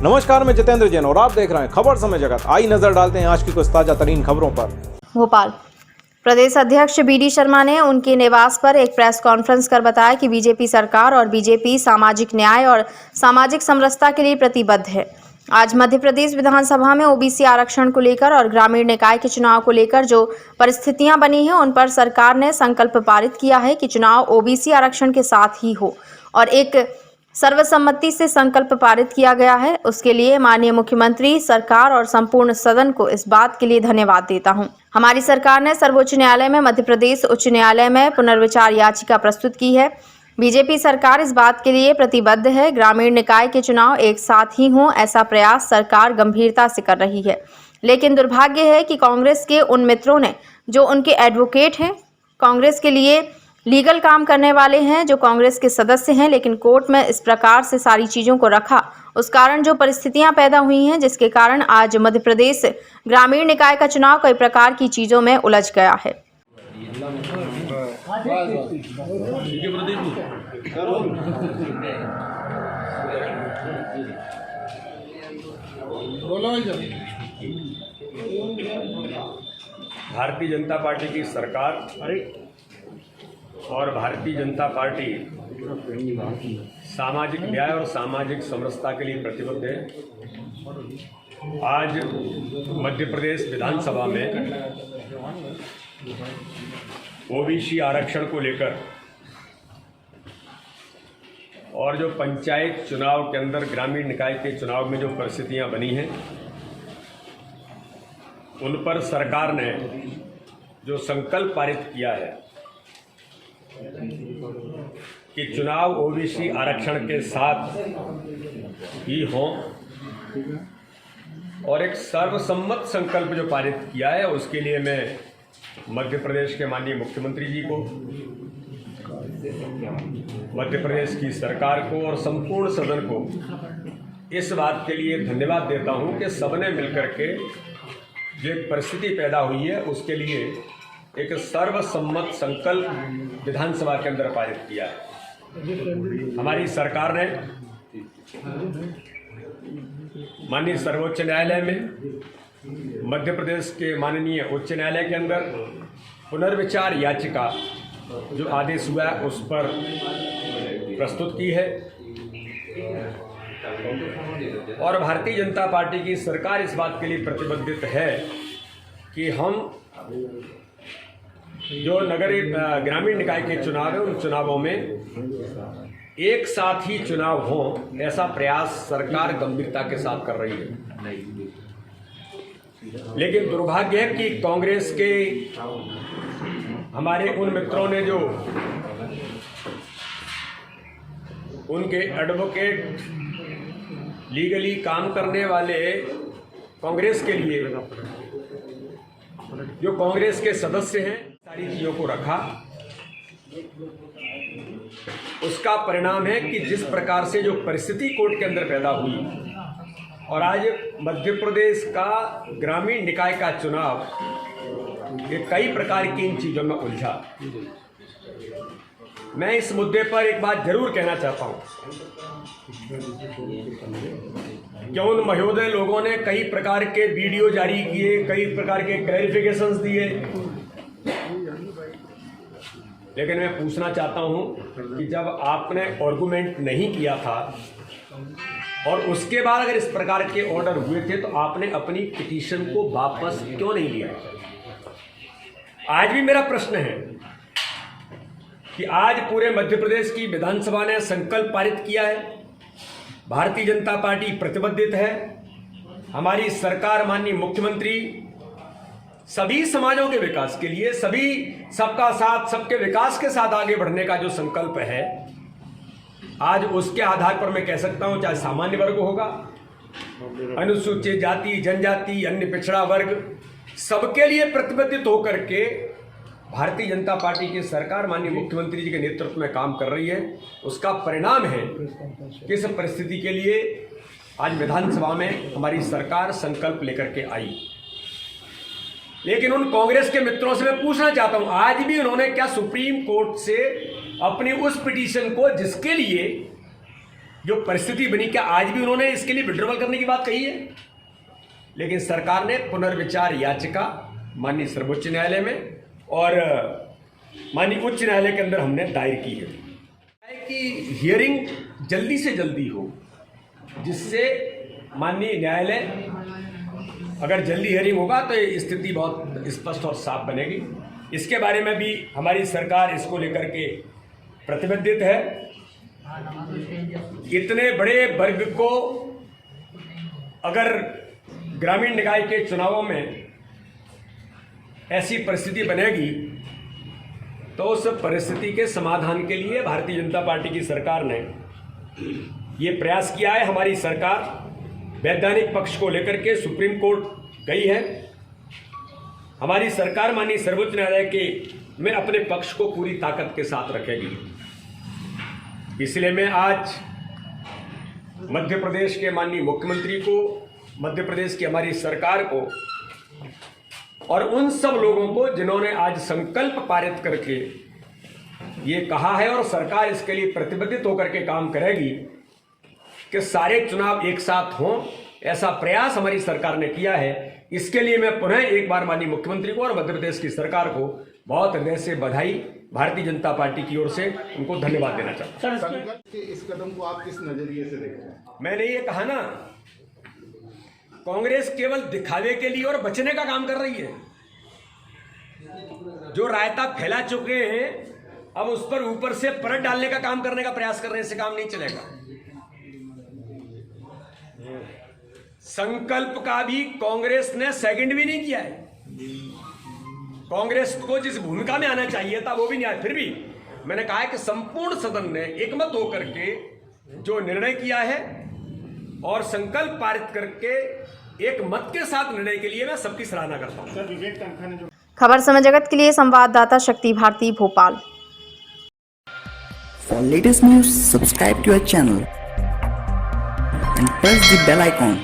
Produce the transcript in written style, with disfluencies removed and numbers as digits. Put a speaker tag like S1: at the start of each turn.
S1: नमस्कार, मैं जितेंद्र जैन और आप देख रहे हैं खबर समय जगत। आई नजर डालते हैं आज की कुछ ताजा तरीन खबरों पर।
S2: भोपाल प्रदेश अध्यक्ष बीडी शर्मा ने उनके निवास पर एक प्रेस कॉन्फ्रेंस कर बताया कि बीजेपी सरकार और बीजेपी सामाजिक न्याय और सामाजिक समरसता के लिए प्रतिबद्ध है। आज मध्य प्रदेश विधानसभा में ओबीसी आरक्षण को लेकर और ग्रामीण निकाय के चुनाव को लेकर जो परिस्थितियां बनी हैं उन पर सरकार ने संकल्प पारित किया है कि चुनाव ओबीसी आरक्षण के साथ ही हो और एक सर्वसम्मति से संकल्प पारित किया गया है। उसके लिए माननीय मुख्यमंत्री, सरकार और संपूर्ण सदन को इस बात के लिए धन्यवाद देता हूं। हमारी सरकार ने सर्वोच्च न्यायालय में मध्य प्रदेश उच्च न्यायालय में पुनर्विचार याचिका प्रस्तुत की है। बीजेपी सरकार इस बात के लिए प्रतिबद्ध है। ग्रामीण निकाय के चुनाव एक साथ ही हों, ऐसा प्रयास सरकार गंभीरता से कर रही है। लेकिन दुर्भाग्य है कि कांग्रेस के उन मित्रों ने जो उनके एडवोकेट हैं, कांग्रेस के लिए लीगल काम करने वाले हैं, जो कांग्रेस के सदस्य हैं, लेकिन कोर्ट में इस प्रकार से सारी चीज़ों को रखा, उस कारण जो परिस्थितियां पैदा हुई हैं, जिसके कारण आज मध्य प्रदेश ग्रामीण निकाय का चुनाव कई प्रकार की चीज़ों में उलझ गया है।
S3: भारतीय जनता पार्टी की सरकार और भारतीय जनता पार्टी सामाजिक न्याय और सामाजिक समरसता के लिए प्रतिबद्ध है। आज मध्य प्रदेश विधानसभा में ओबीसी आरक्षण को लेकर और जो पंचायत चुनाव के अंदर ग्रामीण निकाय के चुनाव में जो परिस्थितियां बनी हैं उन पर सरकार ने जो संकल्प पारित किया है कि चुनाव ओबीसी आरक्षण के साथ ही हों और एक सर्वसम्मत संकल्प जो पारित किया है, उसके लिए मैं मध्य प्रदेश के माननीय मुख्यमंत्री जी को, मध्य प्रदेश की सरकार को और संपूर्ण सदन को इस बात के लिए धन्यवाद देता हूं कि सबने मिलकर के जो एक परिस्थिति पैदा हुई है उसके लिए एक सर्वसम्मत संकल्प विधानसभा के अंदर पारित किया है। हमारी सरकार ने माननीय सर्वोच्च न्यायालय में मध्य प्रदेश के माननीय उच्च न्यायालय के अंदर पुनर्विचार याचिका जो आदेश हुआ है उस पर प्रस्तुत की है और भारतीय जनता पार्टी की सरकार इस बात के लिए प्रतिबद्ध है कि हम जो नगरीय ग्रामीण निकाय के चुनाव है उन चुनावों में एक साथ ही चुनाव हों, ऐसा प्रयास सरकार गंभीरता के साथ कर रही है। लेकिन दुर्भाग्य है कि कांग्रेस के हमारे उन मित्रों ने जो उनके एडवोकेट, लीगली काम करने वाले कांग्रेस के लिए जो कांग्रेस के सदस्य हैं, सारी चीज़ों को रखा। उसका परिणाम है कि जिस प्रकार से जो परिस्थिति कोर्ट के अंदर पैदा हुई और आज मध्य प्रदेश का ग्रामीण निकाय का चुनाव ये कई प्रकार की इन चीज़ों में उलझा। मैं इस मुद्दे पर एक बात जरूर कहना चाहता हूँ कि उन महोदय लोगों ने कई प्रकार के वीडियो जारी किए, कई प्रकार के क्लैरिफिकेशंस दिए, लेकिन मैं पूछना चाहता हूं कि जब आपने आर्गुमेंट नहीं किया था और उसके बाद अगर इस प्रकार के ऑर्डर हुए थे तो आपने अपनी पिटीशन को वापस क्यों नहीं लिया? आज भी मेरा प्रश्न है कि आज पूरे मध्य प्रदेश की विधानसभा ने संकल्प पारित किया है, भारतीय जनता पार्टी प्रतिबद्ध है, हमारी सरकार माननीय मुख्यमंत्री सभी समाजों के विकास के लिए, सभी सबका साथ सबके विकास के साथ आगे बढ़ने का जो संकल्प है, आज उसके आधार पर मैं कह सकता हूं चाहे सामान्य वर्ग होगा, अनुसूचित जाति, जनजाति, अन्य पिछड़ा वर्ग, सबके लिए प्रतिबद्ध होकर के भारतीय जनता पार्टी की सरकार माननीय मुख्यमंत्री जी के नेतृत्व में काम कर रही है। उसका परिणाम है कि इस परिस्थिति के लिए आज विधानसभा में हमारी सरकार संकल्प लेकर के आई। लेकिन उन कांग्रेस के मित्रों से मैं पूछना चाहता हूं, आज भी उन्होंने क्या सुप्रीम कोर्ट से अपनी उस पिटीशन को जिसके लिए जो परिस्थिति बनी, क्या आज भी उन्होंने इसके लिए विड्रॉवल करने की बात कही है? लेकिन सरकार ने पुनर्विचार याचिका माननीय सर्वोच्च न्यायालय में और माननीय उच्च न्यायालय के अंदर हमने दायर की है कि हियरिंग जल्दी से जल्दी हो, जिससे माननीय न्यायालय, अगर जल्दी हियरिंग होगा तो ये स्थिति बहुत स्पष्ट और साफ बनेगी। इसके बारे में भी हमारी सरकार इसको लेकर के प्रतिबद्ध है। इतने बड़े वर्ग को अगर ग्रामीण निकाय के चुनावों में ऐसी परिस्थिति बनेगी तो उस परिस्थिति के समाधान के लिए भारतीय जनता पार्टी की सरकार ने ये प्रयास किया है। हमारी सरकार वैधानिक पक्ष को लेकर के सुप्रीम कोर्ट गई है। हमारी सरकार माननीय सर्वोच्च न्यायालय के में अपने पक्ष को पूरी ताकत के साथ रखेगी। इसलिए मैं आज मध्य प्रदेश के माननीय मुख्यमंत्री को, मध्य प्रदेश की हमारी सरकार को और उन सब लोगों को जिन्होंने आज संकल्प पारित करके ये कहा है और सरकार इसके लिए प्रतिबद्ध होकर के काम करेगी कि सारे चुनाव एक साथ हों, ऐसा प्रयास हमारी सरकार ने किया है। इसके लिए मैं पुनः एक बार माननीय मुख्यमंत्री को और मध्य प्रदेश की सरकार को बहुत हृदय से बधाई, भारतीय जनता पार्टी की ओर से उनको धन्यवाद देना चाहता हूं।
S4: सरकार के इस कदम को आप किस नजरिए से देखते हैं?
S3: मैंने ये कहा ना, कांग्रेस केवल दिखावे के लिए और बचने का काम कर रही है। जो रायता फैला चुके हैं अब उस पर ऊपर से परत डालने का काम करने का प्रयास कर रहे हैं। इससे काम नहीं चलेगा। संकल्प का भी कांग्रेस ने सेकंड भी नहीं किया है। कांग्रेस को जिस भूमिका में आना चाहिए था वो भी नहीं आया। फिर भी मैंने कहा है कि संपूर्ण सदन ने एकमत होकर के जो निर्णय किया है और संकल्प पारित करके एक मत के साथ निर्णय के लिए मैं सबकी सराहना करता हूं।
S4: सर, विवेक तनखा ने जो
S2: खबर समय जगत के लिए संवाददाता शक्ति Bharti, Bhopal.
S5: For latest news, subscribe to our channel and press the bell icon.